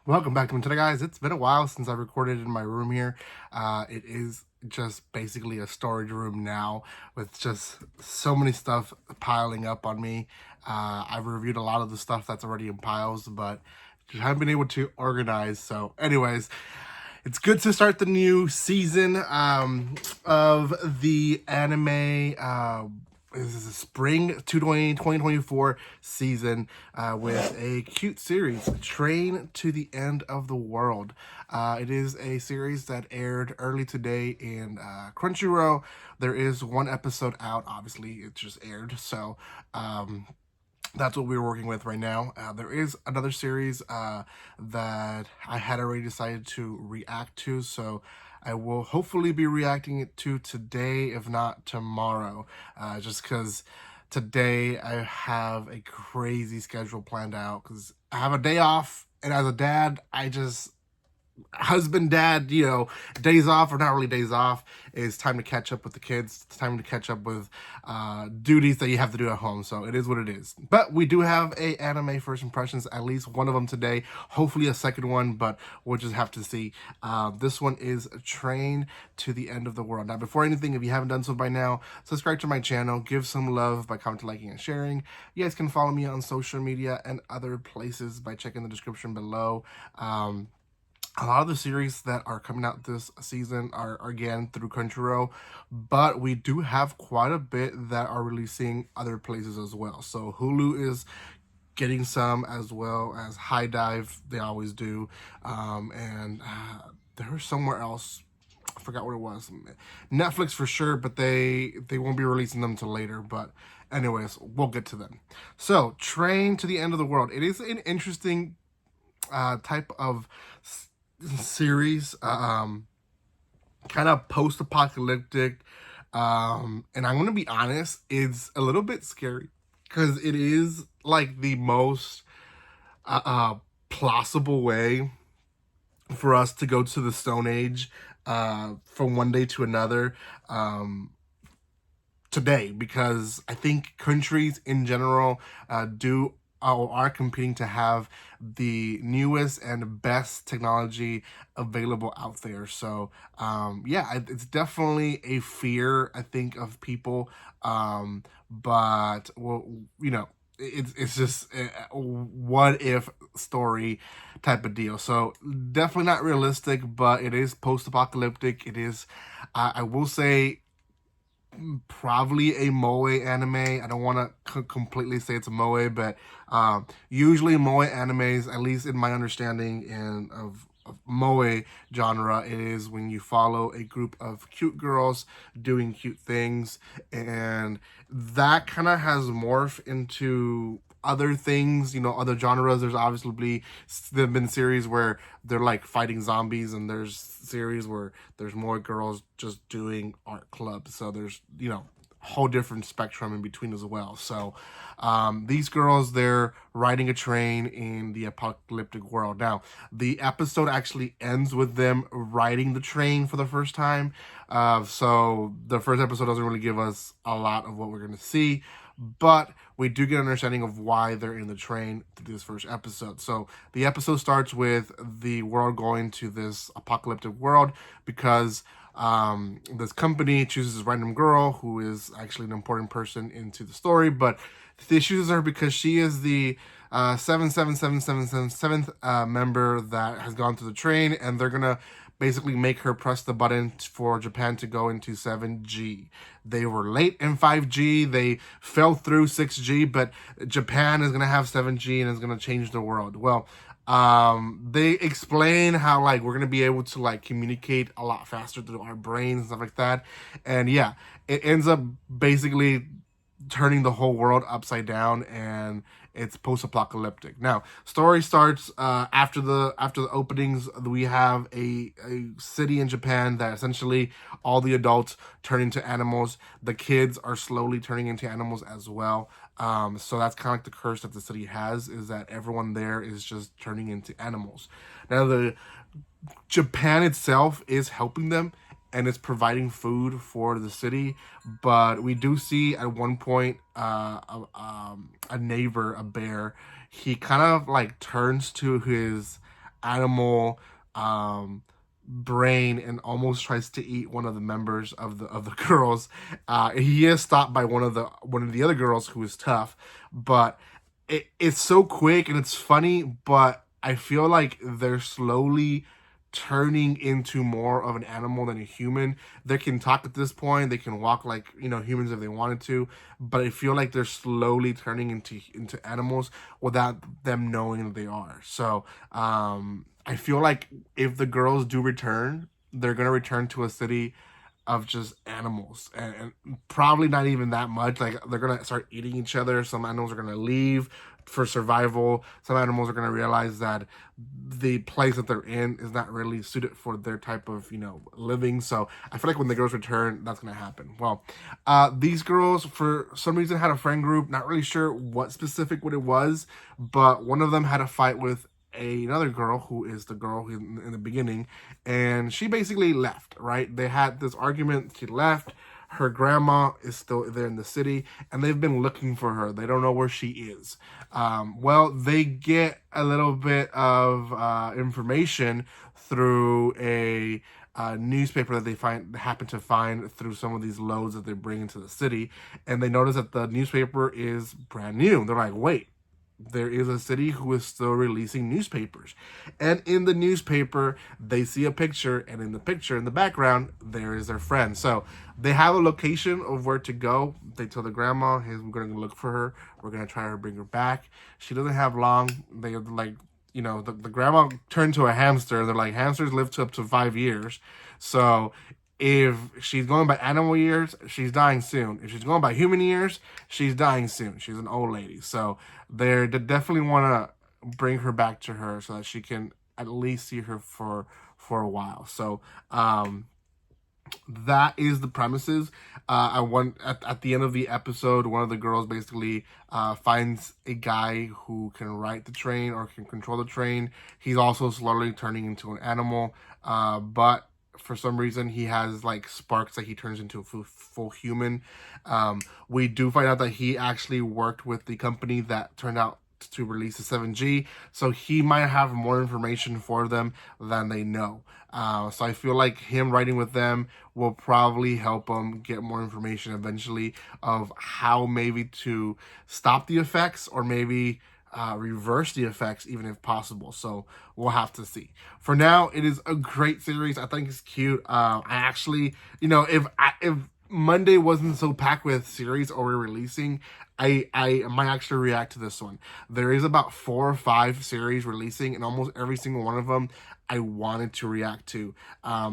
Welcome back to me today, guys. It's been a while since I recorded in my room here. It is just basically a storage room now with just so many stuff piling up on me. I've reviewed a lot of the stuff that's already in piles, but just haven't been able to organize. So anyways, it's good to start the new season of the anime. This is a spring 2024 season with a cute series, Train to the End of the World. It is a series that aired early today in Crunchyroll. There is one episode out. Obviously, it just aired, so that's what we're working with right now. There is another series that I had already decided to react to, so I will hopefully be reacting it to today, if not tomorrow, just because today I have a crazy schedule planned out because I have a day off, and as a dad, husband, dad, days off or not really days off. It's time to catch up with the kids. It's time to catch up with duties that you have to do at home. So it is what it is. But we do have a anime first impressions, at least one of them today. Hopefully a second one, but we'll just have to see. This one is Train to the End of the World. Now, before anything, if you haven't done so by now, subscribe to my channel. Give some love by commenting, liking, and sharing. You guys can follow me on social media and other places by checking the description below. A lot of the series that are coming out this season are again through Crunchyroll, but we do have quite a bit that are releasing other places as well. So Hulu is getting some, as well as High Dive. They always do, and there was somewhere else. I forgot what it was. Netflix for sure, but they won't be releasing them till later. But anyways, we'll get to them. So Train to the End of the World. It is an interesting type of series, kind of post-apocalyptic, and I'm gonna be honest, it's a little bit scary because it is like the most plausible way for us to go to the Stone Age from one day to another today, because I think countries in general are competing to have the newest and best technology available out there. So yeah, it's definitely a fear, I think, of people, but well, it's just a what if story type of deal. So definitely not realistic, but it is post-apocalyptic. It is, I will say, probably a moe anime. I don't want to completely say it's a moe, but usually moe animes, at least in my understanding of moe genre, it is when you follow a group of cute girls doing cute things, and that kind of has morphed into other things, other genres. There've been series where they're like fighting zombies, and there's series where there's more girls just doing art clubs. So there's, a whole different spectrum in between as well. So these girls, they're riding a train in the apocalyptic world. Now, the episode actually ends with them riding the train for the first time. So the first episode doesn't really give us a lot of what we're going to see, but we do get an understanding of why they're in the train through this first episode. So the episode starts with the world going to this apocalyptic world because this company chooses a random girl who is actually an important person into the story, but they choose her because she is the 77777 member that has gone through the train, and they're gonna basically make her press the button for Japan to go into 7G. They were late in 5G, they fell through 6G, but Japan is gonna have 7G and is gonna change the world. Well, they explain how we're gonna be able to communicate a lot faster through our brains and stuff like that, and yeah, it ends up basically turning the whole world upside down, and it's post-apocalyptic. Now, story starts after the openings. We have a city in Japan that essentially all the adults turn into animals. The kids are slowly turning into animals as well. So that's kind of like the curse that the city has, is that everyone there is just turning into animals. Now, the Japan itself is helping them, and it's providing food for the city, but we do see at one point a neighbor, a bear. He kind of turns to his animal brain and almost tries to eat one of the members of the girls. He is stopped by one of the other girls who is tough, but it's so quick and it's funny, but I feel like they're slowly turning into more of an animal than a human. They can talk at this point, they can walk like, you know, humans if they wanted to, but I feel like they're slowly turning into animals without them knowing that they are. So I feel like if the girls do return, they're gonna return to a city of just animals, and probably not even that much. Like, they're gonna start eating each other. Some animals are gonna leave for survival. Some animals are gonna realize that the place that they're in is not really suited for their type of, you know, living. So I feel like when the girls return, that's gonna happen. Well, these girls for some reason had a friend group. Not really sure what it was, but one of them had a fight with another girl who is the girl in the beginning, and she basically left, right? They had this argument, she left. Her grandma is still there in the city, and they've been looking for her. They don't know where she is. Well, they get a little bit of information through a newspaper that they happen to find through some of these loads that they bring into the city, and they notice that the newspaper is brand new. They're like, wait, there is a city who is still releasing newspapers. And in the newspaper, they see a picture, and in the picture, in the background, there is their friend. So they have a location of where to go. They tell the grandma, hey, we're going to look for her. We're going to try to bring her back. She doesn't have long. They're like, you know, the grandma turned to a hamster. They're like, hamsters live to up to 5 years. So if she's going by animal years, she's dying soon. If she's going by human years, she's dying soon. She's an old lady. So they definitely want to bring her back to her so that she can at least see her for a while. So that is the premises. At the end of the episode, one of the girls basically finds a guy who can ride the train or can control the train. He's also slowly turning into an animal, but for some reason he has like sparks that he turns into a full human. We do find out that he actually worked with the company that turned out to release the 7G, so he might have more information for them than they know. So I feel like him writing with them will probably help them get more information eventually of how maybe to stop the effects or maybe reverse the effects even if possible. So we'll have to see. For now, it is a great series. I think it's cute. I actually, you know, if Monday wasn't so packed with series or releasing, I might actually react to this one. There is about 4 or 5 series releasing, and almost every single one of them I wanted to react to.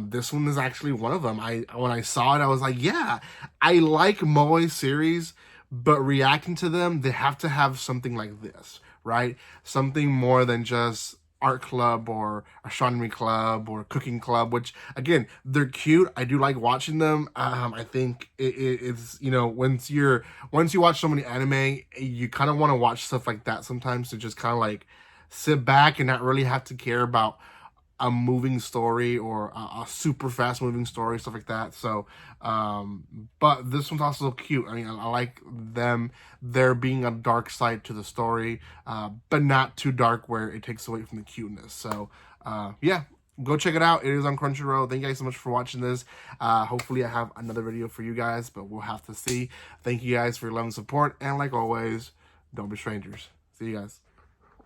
This one is actually one of them. When I saw it, I was like, yeah, I like Moe series, but reacting to them, they have to have something like this, right? Something more than just art club or astronomy club or cooking club, which again, they're cute. I do like watching them. I think it's, you know, once you watch so many anime, you kind of want to watch stuff like that sometimes to just kind of like sit back and not really have to care about a moving story or a super fast moving story, stuff like that. So, but this one's also cute. I mean, I like there being a dark side to the story, but not too dark where it takes away from the cuteness. So, yeah, go check it out. It is on Crunchyroll. Thank you guys so much for watching this. Hopefully I have another video for you guys, but we'll have to see. Thank you guys for your love and support. And like always, don't be strangers. See you guys.